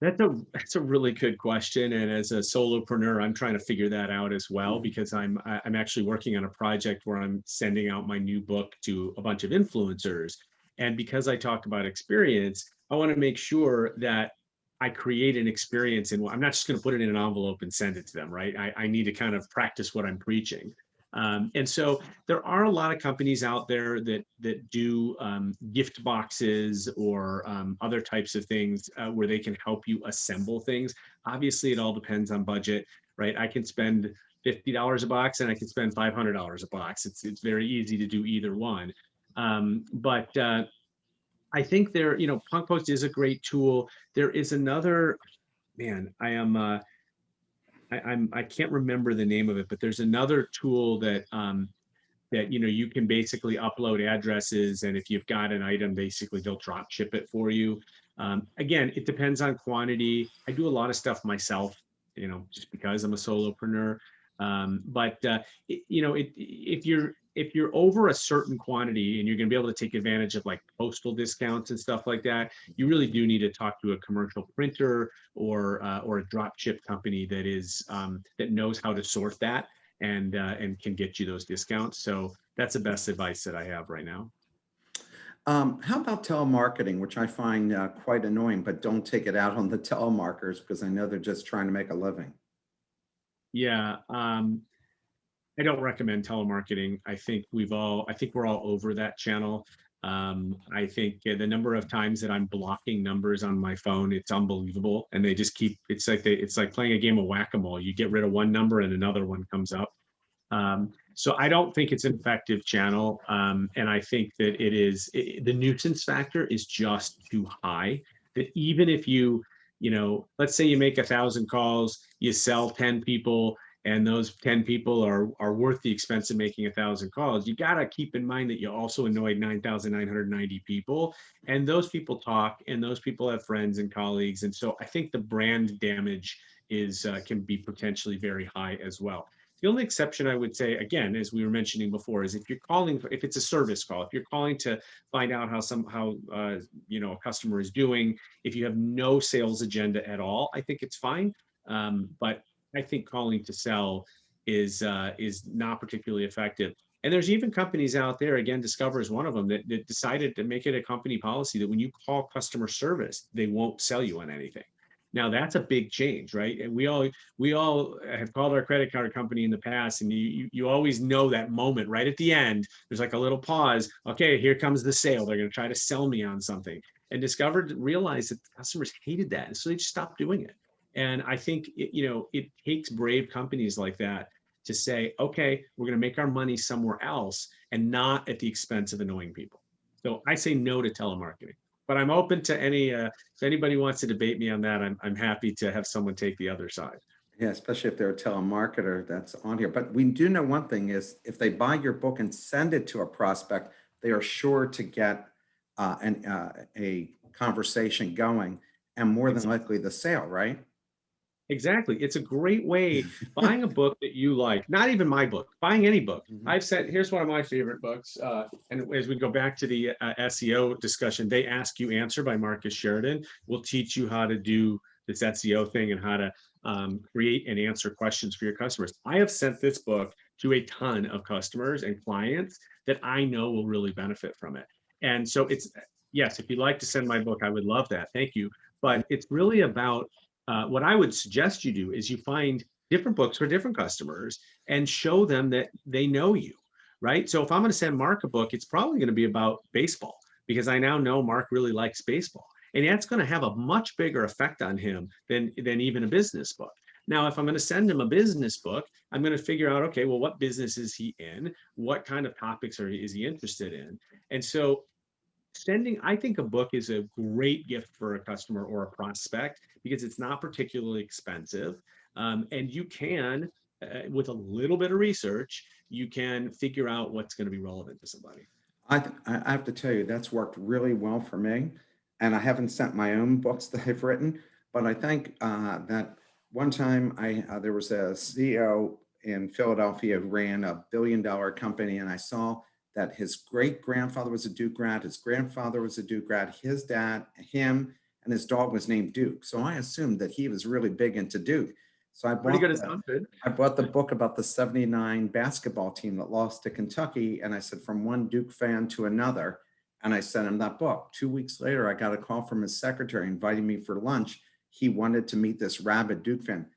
that's a really good question. And as a solopreneur, I'm trying to figure that out as well, Mhm. because I'm actually working on a project where I'm sending out my new book to a bunch of influencers. And because I talk about experience, I want to make sure that I create an experience, and I'm not just going to put it in an envelope and send it to them, right? I need to kind of practice what I'm preaching. And so there are a lot of companies out there that do gift boxes or other types of things where they can help you assemble things. Obviously, it all depends on budget, right? I can spend $50 a box and I can spend $500 a box. It's very easy to do either one. But I think Punk Post is a great tool. There is another, man, I can't remember the name of it, but there's another tool that you can basically upload addresses, and if you've got an item, basically they'll drop ship it for you. Again, it depends on quantity. I do a lot of stuff myself, just because I'm a solopreneur. But if you're over a certain quantity and you're going to be able to take advantage of like postal discounts and stuff like that, you really do need to talk to a commercial printer or a drop ship company that knows how to sort that and can get you those discounts. So that's the best advice that I have right now. How about telemarketing, which I find quite annoying, but don't take it out on the telemarketers because I know they're just trying to make a living. Yeah, I don't recommend telemarketing. I think we're all over that channel. I think the number of times that I'm blocking numbers on my phone, it's unbelievable. And they just keep, it's like playing a game of whack-a-mole. You get rid of one number and another one comes up. So I don't think it's an effective channel. And I think that the nuisance factor is just too high. That even if let's say you make 1,000 calls, you sell 10 people, and those 10 people are worth the expense of making 1,000 calls. You got to keep in mind that you also annoyed 9,990 people, and those people talk, and those people have friends and colleagues, and so I think the brand damage is can be potentially very high as well. The only exception I would say, again, as we were mentioning before, is if it's a service call, if you're calling to find out how a customer is doing, if you have no sales agenda at all, I think it's fine. But I think calling to sell is not particularly effective. And there's even companies out there, again, Discover is one of them, that decided to make it a company policy that when you call customer service, they won't sell you on anything. Now that's a big change, right? And we all have called our credit card company in the past, and you always know that moment right at the end. There's like a little pause. Okay, here comes the sale. They're going to try to sell me on something. And Discover realized that customers hated that, and so they just stopped doing it. And I think it takes brave companies like that to say, okay, we're going to make our money somewhere else and not at the expense of annoying people. So I say no to telemarketing, but I'm open to if anybody wants to debate me on that, I'm happy to have someone take the other side. Yeah, especially if they're a telemarketer that's on here. But we do know one thing is if they buy your book and send it to a prospect, they are sure to get a conversation going and more than likely the sale, right? Exactly. It's a great way, buying a book that you like, not even my book, buying any book. Mhm. I've said, here's one of my favorite books. And as we go back to the SEO discussion, They Ask You Answer by Marcus Sheridan will teach you how to do this SEO thing and how to create and answer questions for your customers. I have sent this book to a ton of customers and clients that I know will really benefit from it. And so yes, if you'd like to send my book, I would love that. Thank you. Yeah. But it's really about what I would suggest you do is you find different books for different customers and show them that they know you, right? So if I'm going to send Mark a book, it's probably going to be about baseball, because I now know Marc really likes baseball. And that's going to have a much bigger effect on him than even a business book. Now, if I'm going to send him a business book, I'm going to figure out, okay, well, what business is he in? What kind of topics is he interested in? And so I think a book is a great gift for a customer or a prospect because it's not particularly expensive. And you can, with a little bit of research, you can figure out what's going to be relevant to somebody. I have to tell you, that's worked really well for me. And I haven't sent my own books that I've written, but I think that one time there was a CEO in Philadelphia who ran a $1 billion company, and I saw that his great grandfather was a Duke grad, his grandfather was a Duke grad, his dad, him, and his dog was named Duke. So I assumed that he was really big into Duke. So Pretty good assumption. I bought the book about the '79 basketball team that lost to Kentucky. And I said, from one Duke fan to another. And I sent him that book. 2 weeks later, I got a call from his secretary inviting me for lunch. He wanted to meet this rabid Duke fan.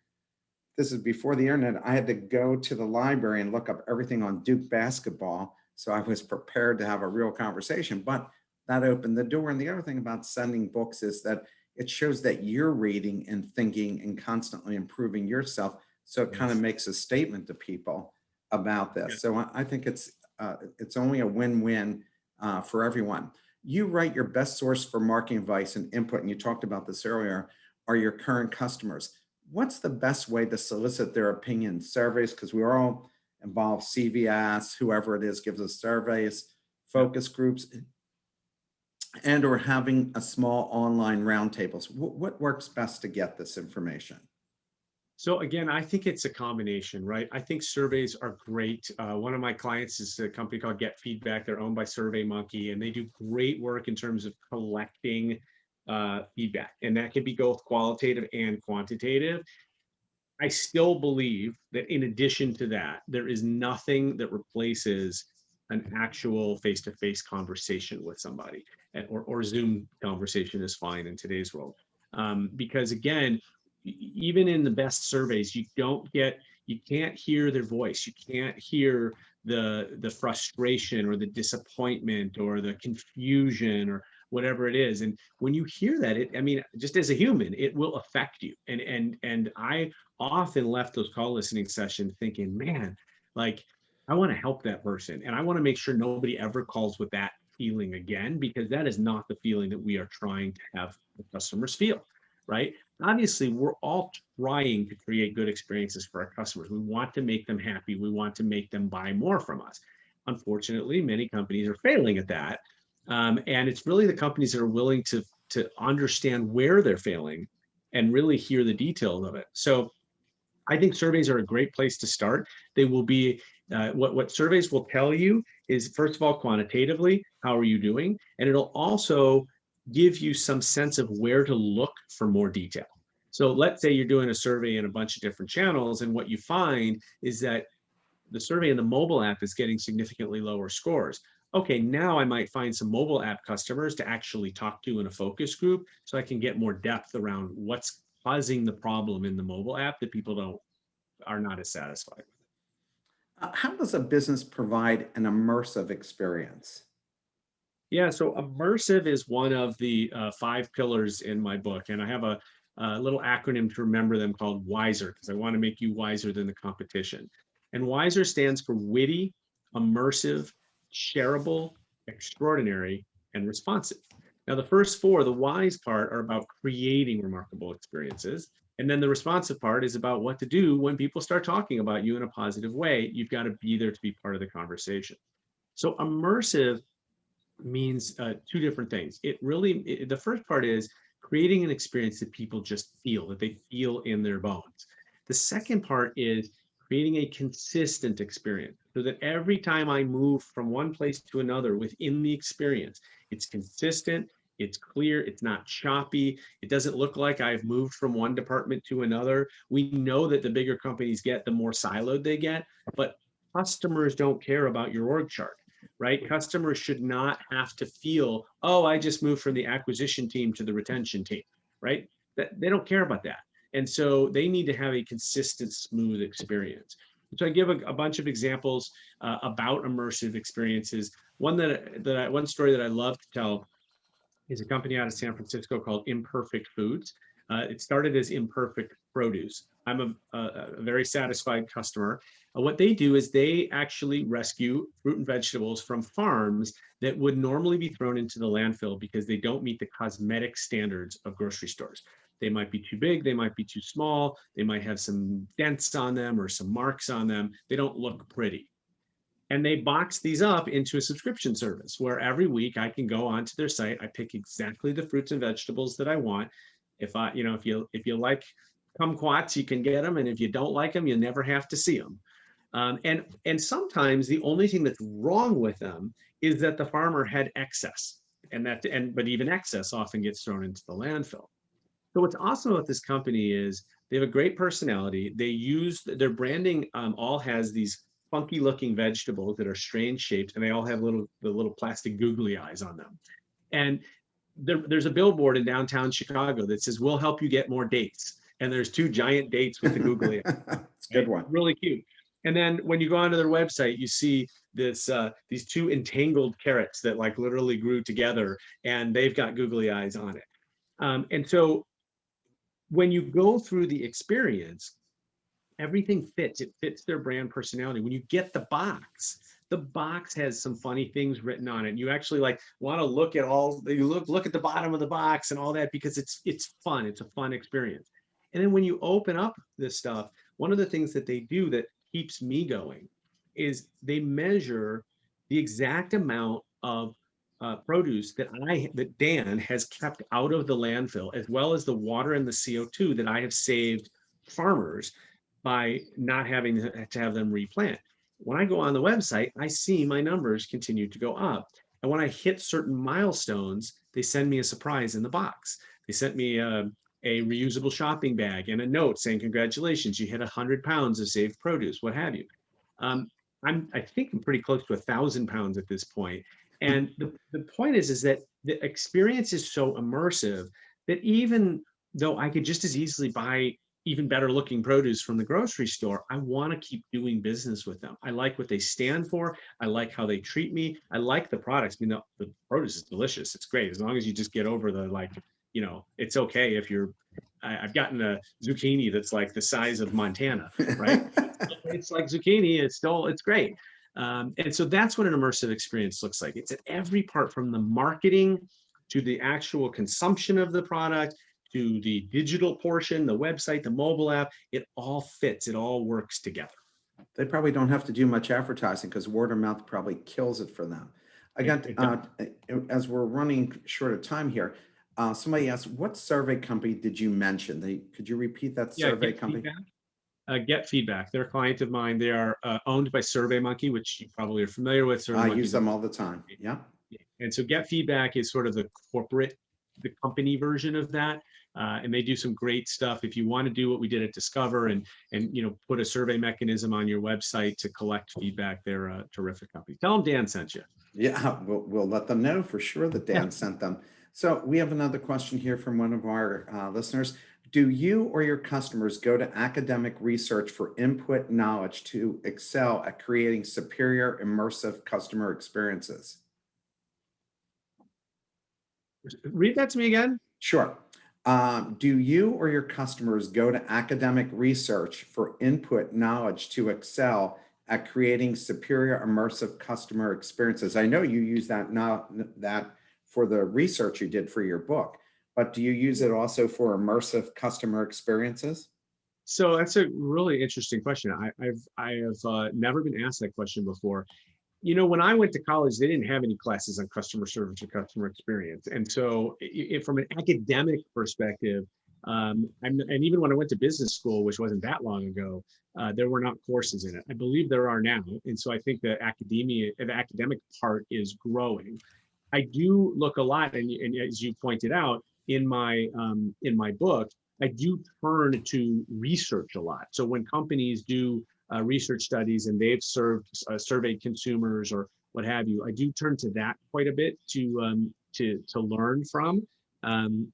This is before the internet. I had to go to the library and look up everything on Duke basketball. So I was prepared to have a real conversation, but that opened the door. And the other thing about sending books is that it shows that you're reading and thinking and constantly improving yourself. So it kind of Yes. makes a statement to people about this. Yeah. So I think it's only a win-win for everyone. You write your best source for marketing advice and input, and you talked about this earlier, are your current customers. What's the best way to solicit their opinion? Surveys, because we're all involved, CVS, whoever it is, gives us surveys, focus groups, and or having a small online roundtables. What works best to get this information? So again, I think it's a combination, right? I think surveys are great. One of my clients is a company called Get Feedback. They're owned by SurveyMonkey, and they do great work in terms of collecting feedback, and that can be both qualitative and quantitative. I still believe that in addition to that, there is nothing that replaces an actual face-to-face conversation with somebody, or Zoom conversation is fine in today's world. Because again, even in the best surveys, you can't hear their voice. You can't hear the frustration or the disappointment or the confusion or whatever it is. And when you hear that, I mean, just as a human, it will affect you. And I often left those call listening sessions thinking, man, like I want to help that person. And I want to make sure nobody ever calls with that feeling again, because that is not the feeling that we are trying to have the customers feel, right? Obviously, we're all trying to create good experiences for our customers. We want to make them happy. We want to make them buy more from us. Unfortunately, many companies are failing at that. And it's really the companies that are willing to understand where they're failing and really hear the details of it. So I think surveys are a great place to start. They will be what surveys will tell you is, first of all, quantitatively, how are you doing? And it'll also give you some sense of where to look for more detail. So let's say you're doing a survey in a bunch of different channels, and what you find is that the survey in the mobile app is getting significantly lower scores. Okay, now I might find some mobile app customers to actually talk to in a focus group so I can get more depth around what's causing the problem in the mobile app that people are not as satisfied with. How does a business provide an immersive experience? Yeah, so immersive is one of the 5 pillars in my book, and I have a little acronym to remember them called WISER, because I want to make you wiser than the competition. And WISER stands for witty, immersive, shareable, extraordinary, and responsive. Now, the first four, the WISE part, are about creating remarkable experiences. And then the responsive part is about what to do when people start talking about you in a positive way. You've got to be there to be part of the conversation. So immersive means 2 different things. The first part is creating an experience that people just feel, that they feel in their bones. The second part is creating a consistent experience so that every time I move from one place to another within the experience, it's consistent, it's clear, it's not choppy, it doesn't look like I've moved from one department to another. We know that the bigger companies get, the more siloed they get, but customers don't care about your org chart, right? Customers should not have to feel, oh, I just moved from the acquisition team to the retention team, right? They don't care about that. And so they need to have a consistent, smooth experience. So I give a bunch of examples about immersive experiences. One story that I love to tell is a company out of San Francisco called Imperfect Foods. It started as Imperfect Produce. I'm a very satisfied customer. What they do is they actually rescue fruit and vegetables from farms that would normally be thrown into the landfill because they don't meet the cosmetic standards of grocery stores. They might be too big, they might be too small, they might have some dents on them or some marks on them. They don't look pretty, and they box these up into a subscription service where every week I can go onto their site. I pick exactly the fruits and vegetables that I want. If you like kumquats, you can get them, and if you don't like them, you never have to see them. And sometimes the only thing that's wrong with them is that the farmer had excess, but even excess often gets thrown into the landfill. So what's awesome about this company is they have a great personality. They use their branding, all has these funky looking vegetables that are strange shaped, and they all have the little plastic googly eyes on them. And there's a billboard in downtown Chicago that says, "We'll help you get more dates." And there's two giant dates with the googly eyes. It's a good one. Really cute. And then when you go onto their website, you see these two entangled carrots that like literally grew together, and they've got googly eyes on it. And so when you go through the experience, everything fits. It fits their brand personality. When you get the box has some funny things written on it. You actually like want to look at look at the bottom of the box and all that because it's fun. It's a fun experience. And then when you open up this stuff, one of the things that they do that keeps me going is they measure the exact amount of produce that Dan has kept out of the landfill, as well as the water and the CO2 that I have saved farmers by not having to have them replant. When I go on the website, I see my numbers continue to go up. And when I hit certain milestones, they send me a surprise in the box. They sent me a reusable shopping bag and a note saying, "Congratulations, you hit 100 pounds of saved produce," what have you. I think I'm pretty close to 1,000 pounds at this point. And the point is that the experience is so immersive that even though I could just as easily buy even better looking produce from the grocery store, I want to keep doing business with them. I like what they stand for. I like how they treat me. I like the products. I mean, the produce is delicious. It's great. As long as you just get over it's okay if I've gotten a zucchini that's like the size of Montana, right? It's like zucchini. It's great. And so that's what an immersive experience looks like. It's at every part, from the marketing to the actual consumption of the product, to the digital portion, the website, the mobile app. It all fits. It all works together. They probably don't have to do much advertising because word of mouth probably kills it for them. As we're running short of time here, somebody asked, what survey company did you mention? Could you repeat that survey company? Get Feedback. They're a client of mine. They are owned by SurveyMonkey, which you probably are familiar with. I use them all the time. Yeah. And so Get Feedback is sort of the company version of that. And they do some great stuff. If you want to do what we did at Discover and put a survey mechanism on your website to collect feedback, they're a terrific company. Tell them Dan sent you. Yeah, we'll let them know for sure that Dan sent them. So we have another question here from one of our listeners. Do you or your customers go to academic research for input knowledge to excel at creating superior immersive customer experiences? Read that to me again. Sure. Do you or your customers go to academic research for input knowledge to excel at creating superior immersive customer experiences? I know you use that for the research you did for your book, but do you use it also for immersive customer experiences? So that's a really interesting question. I have never been asked that question before. When I went to college, they didn't have any classes on customer service or customer experience. And so from an academic perspective, and even when I went to business school, which wasn't that long ago, there were not courses in it. I believe there are now. And so I think the academic part is growing. I do look a lot, and as you pointed out in my book, I do turn to research a lot. So when companies do research studies and they've surveyed consumers or what have you, I do turn to that quite a bit to learn from. And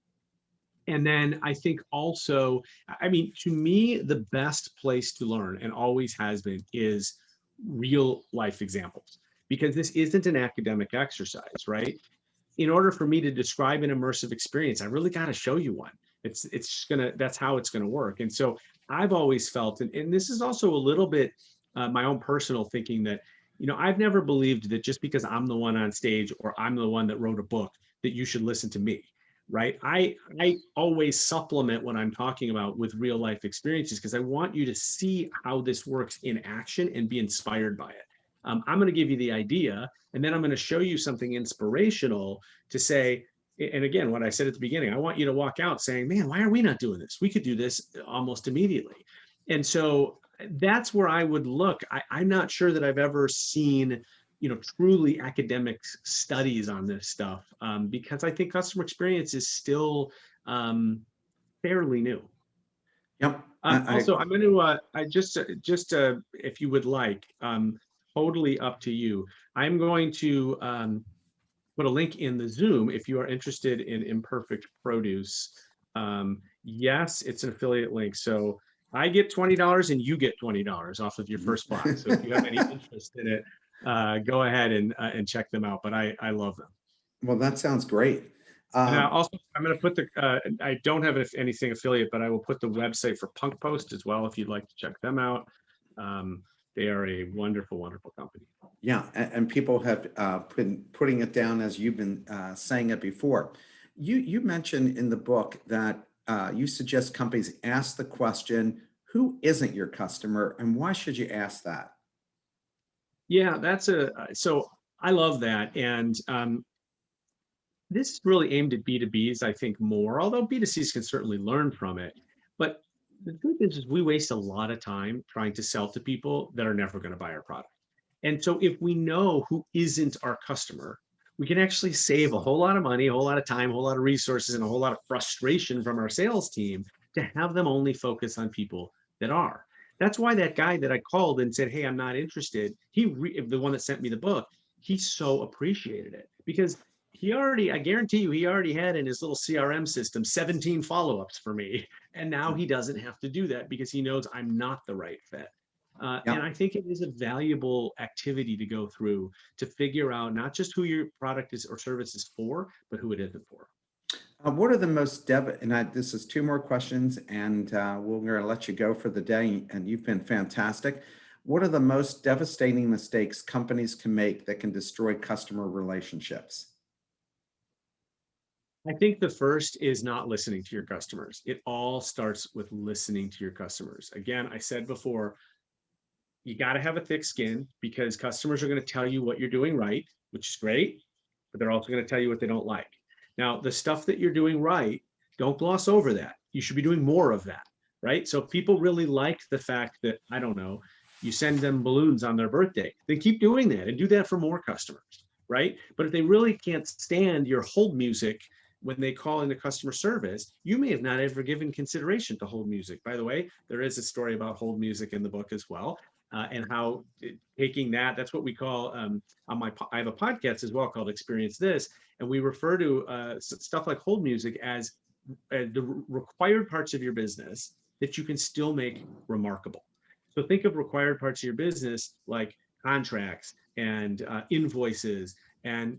then I think also, to me, the best place to learn, and always has been, is real life examples. because this isn't an academic exercise, right? In order for me to describe an immersive experience, I really got to show you one. It's just gonna, that's how it's gonna work. And so I've always felt, and this is also a little bit my own personal thinking, that, I've never believed that just because I'm the one on stage or I'm the one that wrote a book, that you should listen to me, right? I always supplement what I'm talking about with real life experiences, because I want you to see how this works in action and be inspired by it. I'm going to give you the idea, and then I'm going to show you something inspirational to say. And again, what I said at the beginning, I want you to walk out saying, man, why are we not doing this? We could do this almost immediately. And so that's where I would look. I'm not sure that I've ever seen, truly academic studies on this stuff, because I think customer experience is still fairly new. Yep. Also, I'm going to, I just if you would like, totally up to you. I'm going to put a link in the Zoom if you are interested in imperfect produce. Yes, it's an affiliate link. So I get $20 and you get $20 off of your first box. So if you have any interest in it, go ahead and check them out. But I love them. Well, that sounds great. And also, I'm going to put I don't have anything affiliate, but I will put the website for Punk Post as well if you'd like to check them out. They are a wonderful, wonderful company. Yeah, and people have been putting it down as you've been saying it before. You mentioned in the book that you suggest companies ask the question, who isn't your customer, and why should you ask that? Yeah, so I love that. And this is really aimed at B2Bs, I think, more, although B2Cs can certainly learn from it. But the truth is we waste a lot of time trying to sell to people that are never going to buy our product. And so if we know who isn't our customer, we can actually save a whole lot of money, a whole lot of time, a whole lot of resources, and a whole lot of frustration from our sales team to have them only focus on people that are. That's why that guy that I called and said, hey, I'm not interested, the one that sent me the book, he so appreciated it, because I guarantee you, he already had in his little CRM system 17 follow-ups for me. And now he doesn't have to do that because he knows I'm not the right fit. And I think it is a valuable activity to go through to figure out not just who your product is or service is for, but who it isn't for. What are the most this is two more questions, and we're going to let you go for the day, and you've been fantastic. What are the most devastating mistakes companies can make that can destroy customer relationships? I think the first is not listening to your customers. It all starts with listening to your customers. Again, I said before, you got to have a thick skin, because customers are going to tell you what you're doing right, which is great, but they're also going to tell you what they don't like. Now, the stuff that you're doing right, don't gloss over that. You should be doing more of that, right? So if people really like the fact that, I don't know, you send them balloons on their birthday, then keep doing that and do that for more customers, right? But if they really can't stand your hold music when they call into customer service, you may have not ever given consideration to hold music. By the way, there is a story about hold music in the book as well. And how taking that's what we call I have a podcast as well called Experience This, and we refer to stuff like hold music as the required parts of your business that you can still make remarkable. So think of required parts of your business like contracts and invoices and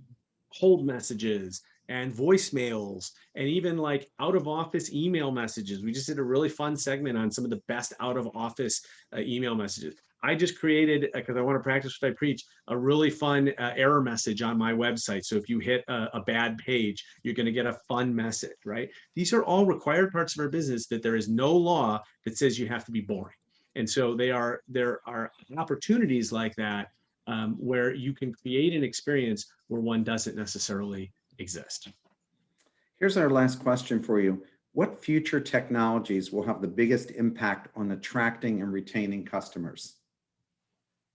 hold messages and voicemails, and even like out of office email messages. We just did a really fun segment on some of the best out of office email messages. I just created, because I want to practice what I preach, a really fun error message on my website. So if you hit a bad page, you're going to get a fun message, right? These are all required parts of our business that there is no law that says you have to be boring. And so there are opportunities like that where you can create an experience where one doesn't necessarily exist. Here's our last question for you. What future technologies will have the biggest impact on attracting and retaining customers?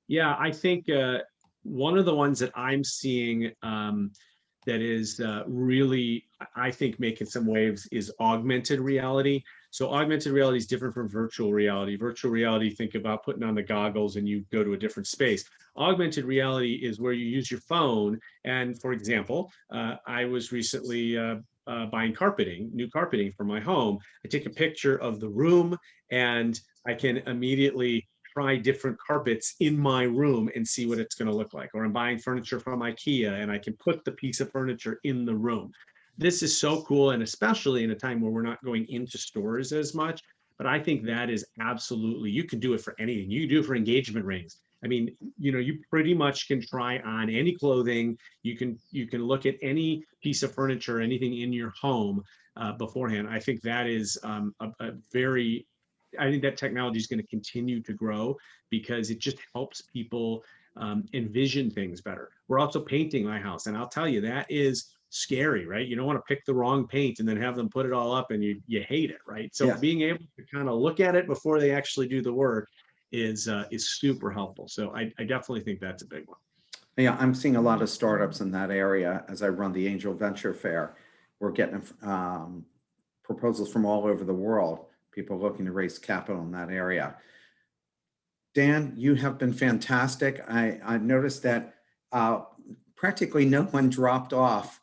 Yeah, I think one of the ones that I'm seeing that is really, I think, making some waves is augmented reality. So augmented reality is different from virtual reality. Virtual reality, think about putting on the goggles and you go to a different space. Augmented reality is where you use your phone. And for example, I was recently buying new carpeting for my home. I take a picture of the room and I can immediately try different carpets in my room and see what it's going to look like. Or I'm buying furniture from IKEA and I can put the piece of furniture in the room. This is so cool. And especially in a time where we're not going into stores as much. But I think that is absolutely, you can do it for anything. You can do it for engagement rings. I mean, you pretty much can try on any clothing. You can look at any piece of furniture, anything in your home beforehand. I think that is a very, I think that technology is going to continue to grow because it just helps people envision things better. We're also painting my house, and I'll tell you that is scary, right? You don't want to pick the wrong paint and then have them put it all up and you hate it, right? So Yeah. being able to kind of look at it before they actually do the work is super helpful. So I definitely think that's a big one. Yeah, I'm seeing a lot of startups in that area as I run the Angel Venture Fair. We're getting proposals from all over the world, people looking to raise capital in that area. Dan, you have been fantastic. I noticed that practically no one dropped off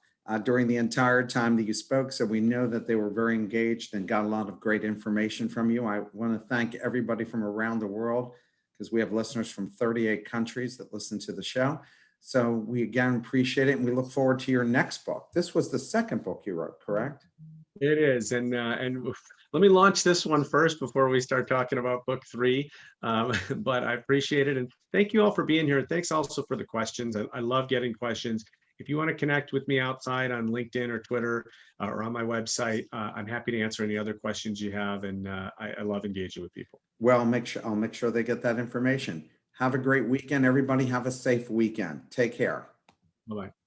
during the entire time that you spoke, so we know that they were very engaged and got a lot of great information from you. I want to thank everybody from around the world because we have listeners from 38 countries that listen to the show. So we again appreciate it, and we look forward to your next book. This was the second book you wrote, correct? It is, and let me launch this one first before we start talking about book 3. But I appreciate it, and thank you all for being here. And thanks also for the questions. I love getting questions. If you want to connect with me outside on LinkedIn or Twitter or on my website, I'm happy to answer any other questions you have, and I love engaging with people. Well, I'll make sure they get that information. Have a great weekend, everybody. Have a safe weekend. Take care. Bye-bye.